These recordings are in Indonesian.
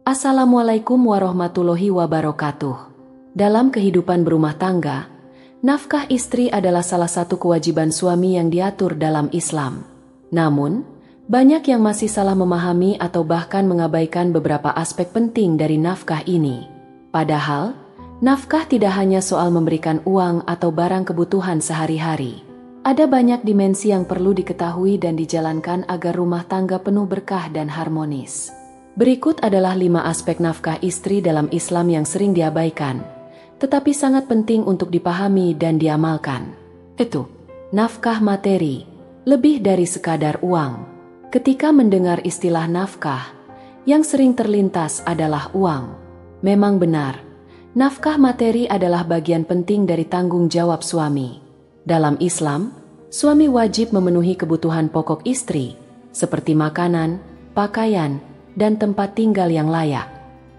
Assalamualaikum warahmatullahi wabarakatuh. Dalam kehidupan berumah tangga, nafkah istri adalah salah satu kewajiban suami yang diatur dalam Islam. Namun, banyak yang masih salah memahami atau bahkan mengabaikan beberapa aspek penting dari nafkah ini. Padahal, nafkah tidak hanya soal memberikan uang atau barang kebutuhan sehari-hari. Ada banyak dimensi yang perlu diketahui dan dijalankan agar rumah tangga penuh berkah dan harmonis. Berikut adalah 5 aspek nafkah istri dalam Islam yang sering diabaikan, tetapi sangat penting untuk dipahami dan diamalkan. Itu, nafkah materi, lebih dari sekadar uang. Ketika mendengar istilah nafkah, yang sering terlintas adalah uang. Memang benar, nafkah materi adalah bagian penting dari tanggung jawab suami. Dalam Islam, suami wajib memenuhi kebutuhan pokok istri, seperti makanan, pakaian, dan tempat tinggal yang layak.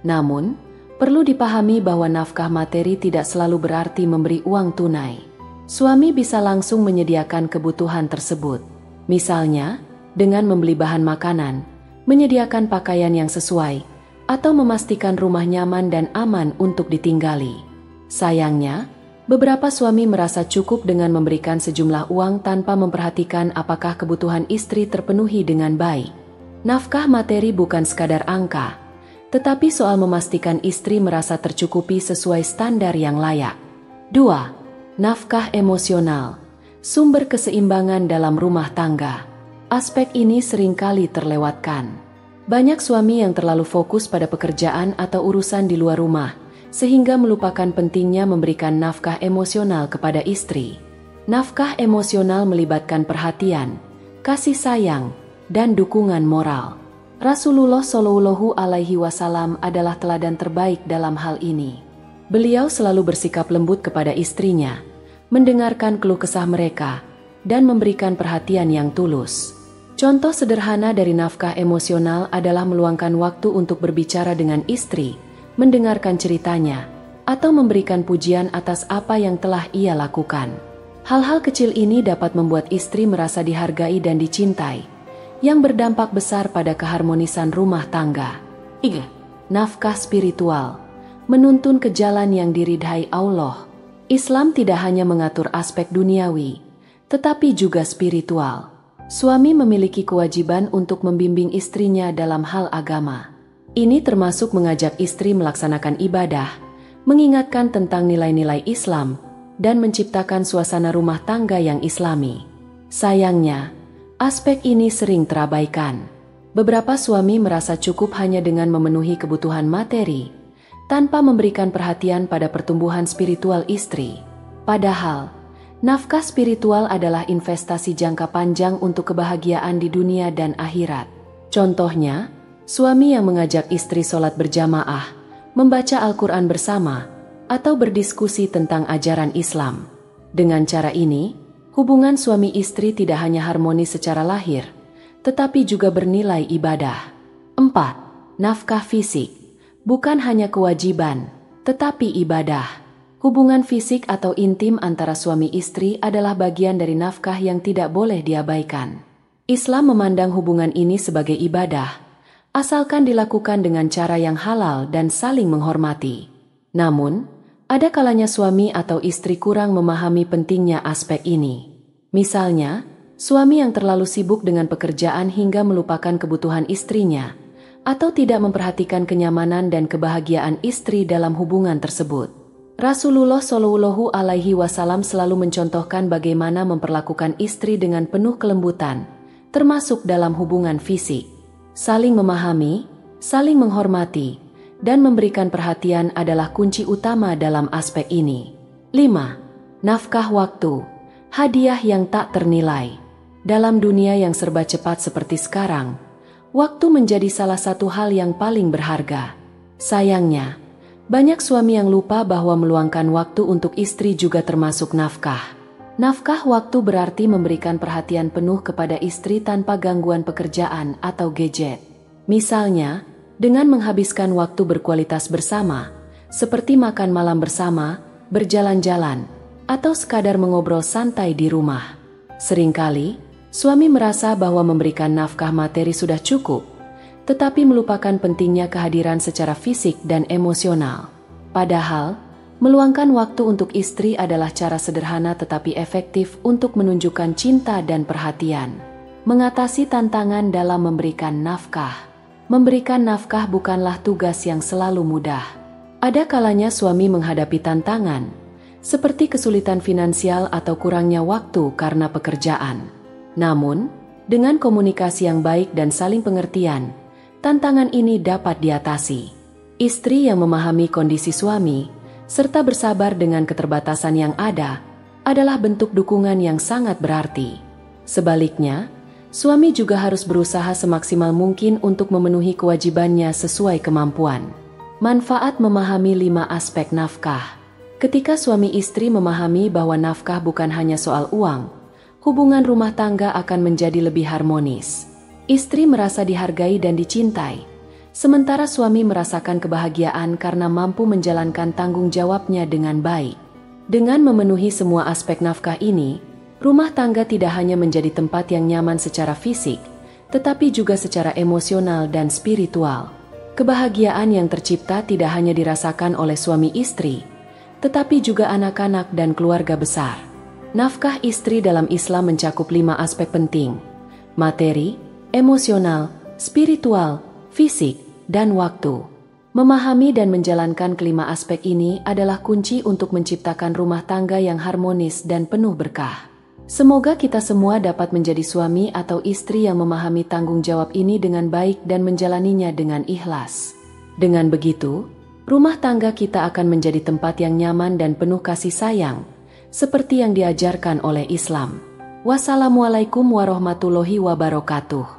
Namun, perlu dipahami bahwa nafkah materi tidak selalu berarti memberi uang tunai. Suami bisa langsung menyediakan kebutuhan tersebut. Misalnya, dengan membeli bahan makanan, menyediakan pakaian yang sesuai, atau memastikan rumah nyaman dan aman untuk ditinggali. Sayangnya, beberapa suami merasa cukup dengan memberikan sejumlah uang tanpa memperhatikan apakah kebutuhan istri terpenuhi dengan baik. Nafkah materi bukan sekadar angka, tetapi soal memastikan istri merasa tercukupi sesuai standar yang layak. 2. Nafkah emosional, sumber keseimbangan dalam rumah tangga. Aspek ini seringkali terlewatkan. Banyak suami yang terlalu fokus pada pekerjaan atau urusan di luar rumah, sehingga melupakan pentingnya memberikan nafkah emosional kepada istri. Nafkah emosional melibatkan perhatian, kasih sayang, dan dukungan moral. Rasulullah Shallallahu Alaihi Wasallam adalah teladan terbaik dalam hal ini. Beliau selalu bersikap lembut kepada istrinya, mendengarkan keluh kesah mereka, dan memberikan perhatian yang tulus. Contoh sederhana dari nafkah emosional adalah meluangkan waktu untuk berbicara dengan istri, mendengarkan ceritanya, atau memberikan pujian atas apa yang telah ia lakukan. Hal-hal kecil ini dapat membuat istri merasa dihargai dan dicintai, yang berdampak besar pada keharmonisan rumah tangga. 3. Nafkah spiritual, menuntun ke jalan yang diridhai Allah. Islam tidak hanya mengatur aspek duniawi, tetapi juga spiritual. Suami memiliki kewajiban untuk membimbing istrinya dalam hal agama. Ini termasuk mengajak istri melaksanakan ibadah, mengingatkan tentang nilai-nilai Islam, dan menciptakan suasana rumah tangga yang islami. Sayangnya, aspek ini sering terabaikan. Beberapa suami merasa cukup hanya dengan memenuhi kebutuhan materi, tanpa memberikan perhatian pada pertumbuhan spiritual istri. Padahal, nafkah spiritual adalah investasi jangka panjang untuk kebahagiaan di dunia dan akhirat. Contohnya, suami yang mengajak istri sholat berjamaah, membaca Al-Quran bersama, atau berdiskusi tentang ajaran Islam. Dengan cara ini, hubungan suami istri tidak hanya harmonis secara lahir, tetapi juga bernilai ibadah. 4. Nafkah fisik, bukan hanya kewajiban, tetapi ibadah. Hubungan fisik atau intim antara suami istri adalah bagian dari nafkah yang tidak boleh diabaikan. Islam memandang hubungan ini sebagai ibadah, asalkan dilakukan dengan cara yang halal dan saling menghormati. Namun, ada kalanya suami atau istri kurang memahami pentingnya aspek ini. Misalnya, suami yang terlalu sibuk dengan pekerjaan hingga melupakan kebutuhan istrinya, atau tidak memperhatikan kenyamanan dan kebahagiaan istri dalam hubungan tersebut. Rasulullah Shallallahu Alaihi Wasallam selalu mencontohkan bagaimana memperlakukan istri dengan penuh kelembutan, termasuk dalam hubungan fisik. Saling memahami, saling menghormati, dan memberikan perhatian adalah kunci utama dalam aspek ini. 5. Nafkah waktu, hadiah yang tak ternilai. Dalam dunia yang serba cepat seperti sekarang, waktu menjadi salah satu hal yang paling berharga. Sayangnya, banyak suami yang lupa bahwa meluangkan waktu untuk istri juga termasuk nafkah. Nafkah waktu berarti memberikan perhatian penuh kepada istri tanpa gangguan pekerjaan atau gadget. Misalnya, dengan menghabiskan waktu berkualitas bersama, seperti makan malam bersama, berjalan-jalan, atau sekadar mengobrol santai di rumah. Seringkali, suami merasa bahwa memberikan nafkah materi sudah cukup, tetapi melupakan pentingnya kehadiran secara fisik dan emosional. Padahal, meluangkan waktu untuk istri adalah cara sederhana tetapi efektif untuk menunjukkan cinta dan perhatian. Mengatasi tantangan dalam memberikan nafkah. Memberikan nafkah bukanlah tugas yang selalu mudah. Ada kalanya suami menghadapi tantangan, seperti kesulitan finansial atau kurangnya waktu karena pekerjaan. Namun, dengan komunikasi yang baik dan saling pengertian, tantangan ini dapat diatasi. Istri yang memahami kondisi suami, serta bersabar dengan keterbatasan yang ada, adalah bentuk dukungan yang sangat berarti. Sebaliknya, suami juga harus berusaha semaksimal mungkin untuk memenuhi kewajibannya sesuai kemampuan. Manfaat memahami 5 aspek nafkah. Ketika suami istri memahami bahwa nafkah bukan hanya soal uang, hubungan rumah tangga akan menjadi lebih harmonis. Istri merasa dihargai dan dicintai, sementara suami merasakan kebahagiaan karena mampu menjalankan tanggung jawabnya dengan baik. Dengan memenuhi semua aspek nafkah ini, rumah tangga tidak hanya menjadi tempat yang nyaman secara fisik, tetapi juga secara emosional dan spiritual. Kebahagiaan yang tercipta tidak hanya dirasakan oleh suami istri, tetapi juga anak-anak dan keluarga besar. Nafkah istri dalam Islam mencakup 5 aspek penting: materi, emosional, spiritual, fisik, dan waktu. Memahami dan menjalankan kelima aspek ini adalah kunci untuk menciptakan rumah tangga yang harmonis dan penuh berkah. Semoga kita semua dapat menjadi suami atau istri yang memahami tanggung jawab ini dengan baik dan menjalaninya dengan ikhlas. Dengan begitu, rumah tangga kita akan menjadi tempat yang nyaman dan penuh kasih sayang, seperti yang diajarkan oleh Islam. Wassalamualaikum warahmatullahi wabarakatuh.